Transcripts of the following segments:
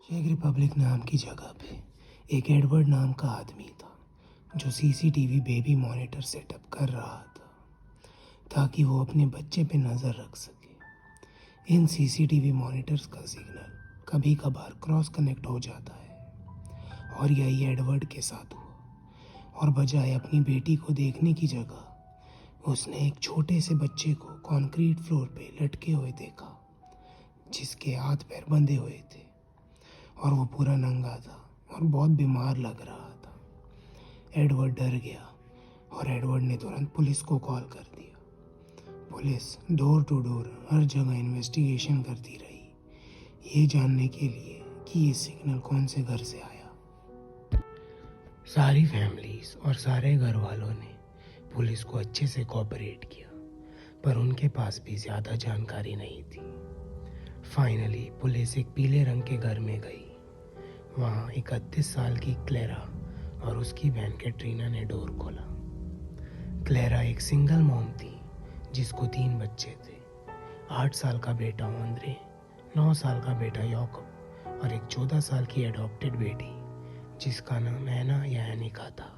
Check Republic नाम की जगह पे एक एडवर्ड नाम का आदमी था जो सीसीटीवी बेबी मॉनिटर सेटअप कर रहा था ताकि वो अपने बच्चे पे नज़र रख सके। इन सीसीटीवी मॉनिटर्स का सिग्नल कभी कभार क्रॉस कनेक्ट हो जाता है और यही एडवर्ड के साथ हुआ। और बजाय अपनी बेटी को देखने की जगह उसने एक छोटे से बच्चे को कंक्रीट फ्लोर पे लटके हुए देखा जिसके हाथ पैर बंधे हुए थे और वो पूरा नंगा था और बहुत बीमार लग रहा था। एडवर्ड डर गया और एडवर्ड ने तुरंत पुलिस को कॉल कर दिया। पुलिस डोर टू डोर हर जगह इन्वेस्टिगेशन करती रही ये जानने के लिए कि ये सिग्नल कौन से घर से आया। सारी फैमिलीज और सारे घर वालों ने पुलिस को अच्छे से कोऑपरेट किया पर उनके पास भी ज़्यादा जानकारी नहीं थी। फाइनली पुलिस एक पीले रंग के घर में गई। वहाँ 31 साल की क्लेरा और उसकी बहन कैटरीना ने डोर खोला। क्लेरा एक सिंगल मॉम थी जिसको 3 बच्चे थे, 8 साल का बेटा आंद्रे, 9 साल का बेटा याकूब और एक 14 साल की एडॉप्टेड बेटी जिसका नाम एना या एनिका था।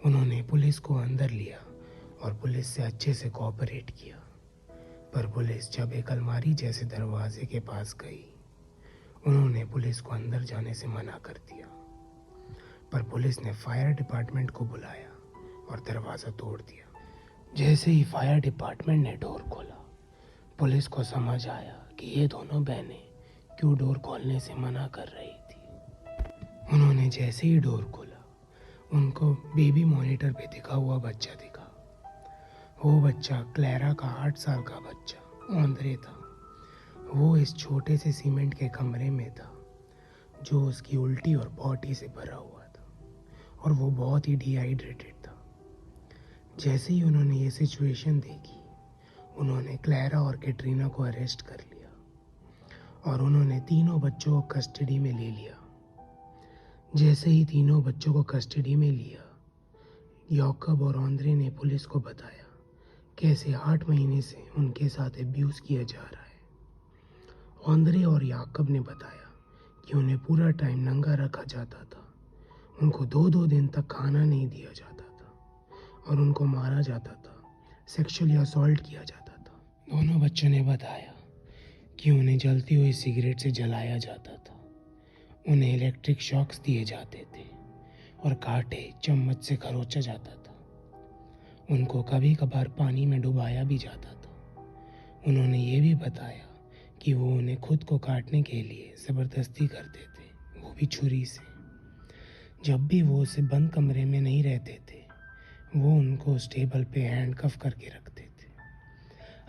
उन्होंने पुलिस को अंदर लिया और पुलिस से अच्छे से कोऑपरेट किया। पर पुलिस जब एक अलमारी जैसे दरवाजे के पास गई उन्होंने पुलिस को अंदर जाने से मना कर दिया। पर पुलिस ने फायर डिपार्टमेंट को बुलाया और दरवाज़ा तोड़ दिया। जैसे ही फायर डिपार्टमेंट ने डोर खोला पुलिस को समझ आया कि ये दोनों बहनें क्यों डोर खोलने से मना कर रही थी। उन्होंने जैसे ही डोर खोला उनको बेबी मॉनिटर पे दिखा हुआ बच्चा दिखा। वो बच्चा क्लेरा का 8 साल का बच्चा आंद्रे था। वो इस छोटे से सीमेंट के कमरे में था जो उसकी उल्टी और पॉटी से भरा हुआ था और वो बहुत ही डिहाइड्रेटेड था। जैसे ही उन्होंने ये सिचुएशन देखी उन्होंने क्लेरा और कैटरीना को अरेस्ट कर लिया और उन्होंने तीनों बच्चों को कस्टडी में ले लिया। जैसे ही तीनों बच्चों को कस्टडी में लिया याकूब और आंद्रे ने पुलिस को बताया कैसे 8 महीने से उनके साथ अब्यूज़ किया जा रहा है। आंद्रे और याकूब ने बताया कि उन्हें पूरा टाइम नंगा रखा जाता था, उनको 2-2 दिन तक खाना नहीं दिया जाता था और उनको मारा जाता था, सेक्सुअली असॉल्ट किया जाता था। दोनों बच्चों ने बताया कि उन्हें जलती हुई सिगरेट से जलाया जाता था, उन्हें इलेक्ट्रिक शॉक्स दिए जाते थे और कांटे चम्मच से खरोचा जाता था। उनको कभी कभार पानी में डुबाया भी जाता था। उन्होंने ये भी बताया कि वो उन्हें खुद को काटने के लिए ज़बरदस्ती करते थे, वो भी छुरी से। जब भी वो उसे बंद कमरे में नहीं रहते थे वो उनको उस टेबल पे हैंडकफ करके रखते थे।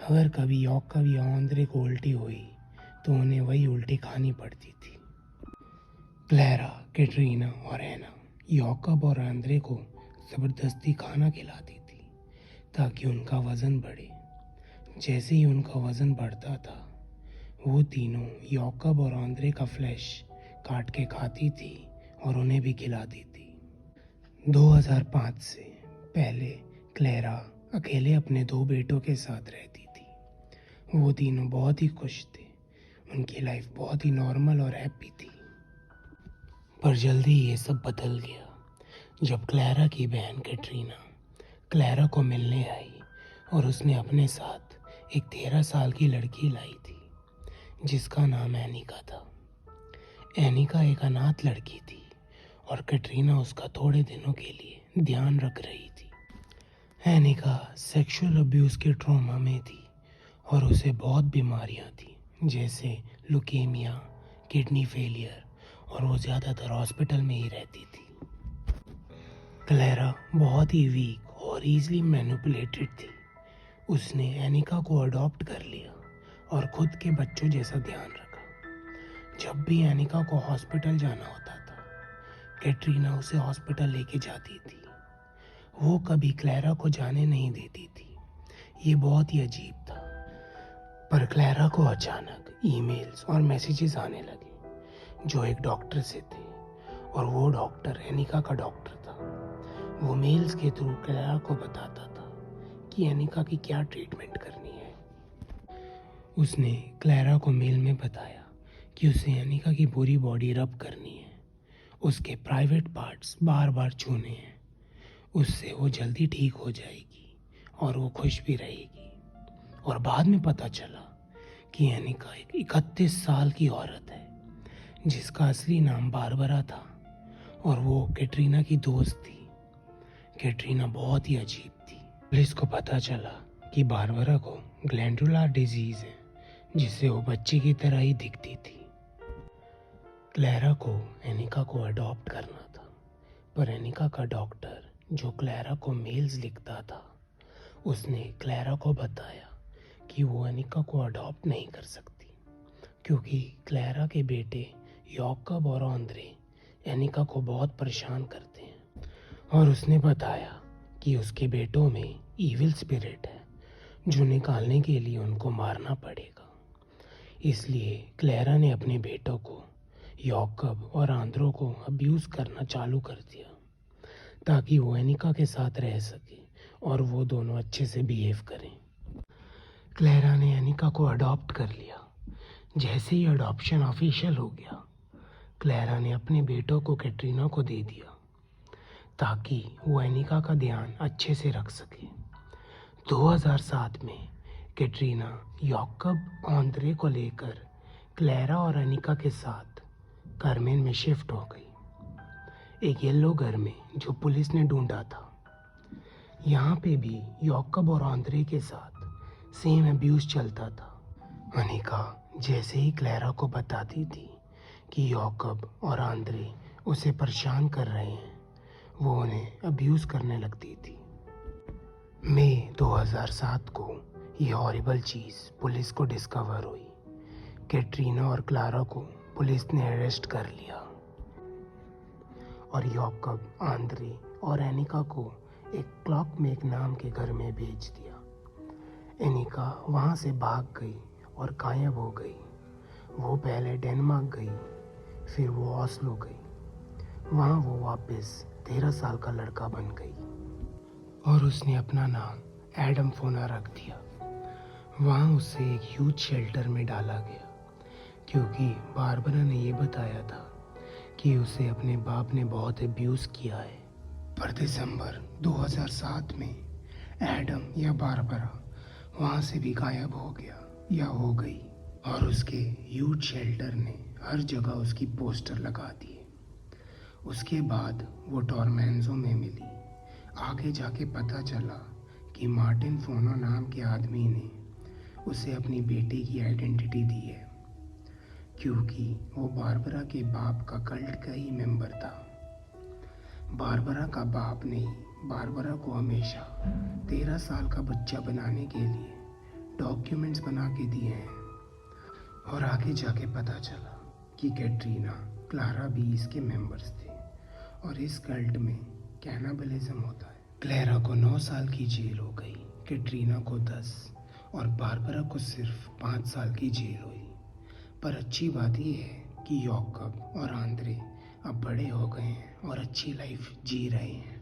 अगर कभी याकूब या आंद्रे को उल्टी हुई तो उन्हें वही उल्टी खानी पड़ती थी। क्लेरा, कैटरीना और एना याकूब और आंद्रे को ज़बरदस्ती खाना खिलाती थी ताकि उनका वज़न बढ़े। जैसे ही उनका वज़न बढ़ता था वो तीनों याकूब और आंद्रे का फ्लैश काट के खाती थी और उन्हें भी खिलाती थी। 2005 से पहले क्लेरा अकेले अपने 2 बेटों के साथ रहती थी। वो तीनों बहुत ही खुश थे, उनकी लाइफ बहुत ही नॉर्मल और हैप्पी थी। पर जल्दी ये सब बदल गया जब क्लेरा की बहन कैटरीना क्लेरा को मिलने आई और उसने अपने साथ एक 13 साल की लड़की लाई थी जिसका नाम एनिका था। एनिका एक अनाथ लड़की थी और कैटरीना उसका थोड़े दिनों के लिए ध्यान रख रही थी। एनिका सेक्सुअल अब्यूज़ के ट्रॉमा में थी और उसे बहुत बीमारियां थी जैसे लुकेमिया, किडनी फेलियर और वो ज़्यादातर हॉस्पिटल में ही रहती थी। क्लेरा बहुत ही वीक और ईजिली मैनिपुलेटेड थी। उसने एनिका को अडॉप्ट कर लिया और खुद के बच्चों जैसा ध्यान रखा। जब भी एनिका को हॉस्पिटल जाना होता था कैटरीना उसे हॉस्पिटल लेके जाती थी। वो कभी क्लेरा को जाने नहीं देती थी। ये बहुत ही अजीब था। पर क्लेरा को अचानक ईमेल्स और मैसेजेस आने लगे जो एक डॉक्टर से थे और वो डॉक्टर एनिका का डॉक्टर था। वो मेल्स के थ्रू क्लेरा को बताता था कि एनिका की क्या ट्रीटमेंट करनी है। उसने क्लेरा को मेल में बताया कि उसे अनिका की पूरी बॉडी रब करनी है, उसके प्राइवेट पार्ट्स बार बार छूने हैं। उससे वो जल्दी ठीक हो जाएगी और वो खुश भी रहेगी। और बाद में पता चला कि अनिका एक 31 साल की औरत है जिसका असली नाम बारबरा था और वो कैटरीना की दोस्त थी। कैटरीना बहुत ही अजीब थी। पुलिस को पता चला कि बारबरा को ग्लैंडुलर डिजीज है जिससे वो बच्चे की तरह ही दिखती थी। क्लैरा को एनिका को अडॉप्ट करना था, पर एनिका का डॉक्टर जो क्लैरा को मेल्स लिखता था उसने क्लैरा को बताया कि वो एनिका को अडॉप्ट नहीं कर सकती क्योंकि क्लैरा के बेटे याकूब और आंद्रे एनिका को बहुत परेशान करते हैं। और उसने बताया कि उसके बेटों में ईविल स्पिरिट है जो निकालने के लिए उनको मारना पड़ेगा। इसलिए क्लैरा ने अपने बेटों को याकूब और आंद्रो को अब्यूज़ करना चालू कर दिया ताकि वो एनिका के साथ रह सके और वो दोनों अच्छे से बिहेव करें। क्लैरा ने एनिका को अडॉप्ट कर लिया। जैसे ही अडॉप्शन ऑफिशियल हो गया, क्लैरा ने अपने बेटों को कैटरीना को दे दिया ताकि वो एनिका का ध्यान अच्छे से रख सके। 2007 में कैटरीना याकूब आंद्रे को लेकर क्लैरा और एनिका के साथ कार्मेन में शिफ्ट हो गई, एक येलो घर में जो पुलिस ने ढूंढा था। यहाँ पे भी याकूब और आंद्रे के साथ सेम अब्यूज़ चलता था। अनिका जैसे ही क्लैरा को बताती थी कि याकूब और आंद्रे उसे परेशान कर रहे हैं, वो उन्हें अब्यूज़ करने लगती थी। मई 2007 को ये हॉरिबल चीज़ पुलिस को डिस्कवर हुई। कैटरीना और क्लारा को पुलिस ने अरेस्ट कर लिया और याकूब, आंद्रे और एनिका को एक क्लॉकमेक नाम के घर में भेज दिया। एनिका वहाँ से भाग गई और गायब हो गई। वो पहले डेनमार्क गई, फिर वो ऑस्लो गई। वहाँ वो वापस 13 साल का लड़का बन गई और उसने अपना नाम एडम फोना रख दिया। वहाँ उसे एक यूथ शेल्टर में डाला गया क्योंकि बारबरा ने ये बताया था कि उसे अपने बाप ने बहुत अब्यूज़ किया है। पर दिसंबर 2007 में एडम या बारबरा वहाँ से भी गायब हो गया या हो गई और उसके यूथ शेल्टर ने हर जगह उसकी पोस्टर लगा दिए। उसके बाद वो टॉरमेंजो में मिली। आगे जाके पता चला कि मार्टिन फोनो नाम के आदमी ने उसे अपनी बेटी की आइडेंटिटी दी है क्योंकि वो बारबरा के बाप का कल्ट का ही मेंबर था। बारबरा का बाप ने बारबरा को हमेशा 13 साल का बच्चा बनाने के लिए डॉक्यूमेंट्स बना के दिए हैं। और आगे जाके पता चला कि कैटरीना, क्लारा भी इसके मेंबर्स थे और इस कल्ट में कैनाबलिज्म होता है। क्लैरा को 9 साल की जेल हो गई, कैटरीना को 10 और बारबरा को सिर्फ 5 साल की जेल हुई। पर अच्छी बात यह है कि याकूब और आंद्रे अब बड़े हो गए हैं और अच्छी लाइफ जी रहे हैं।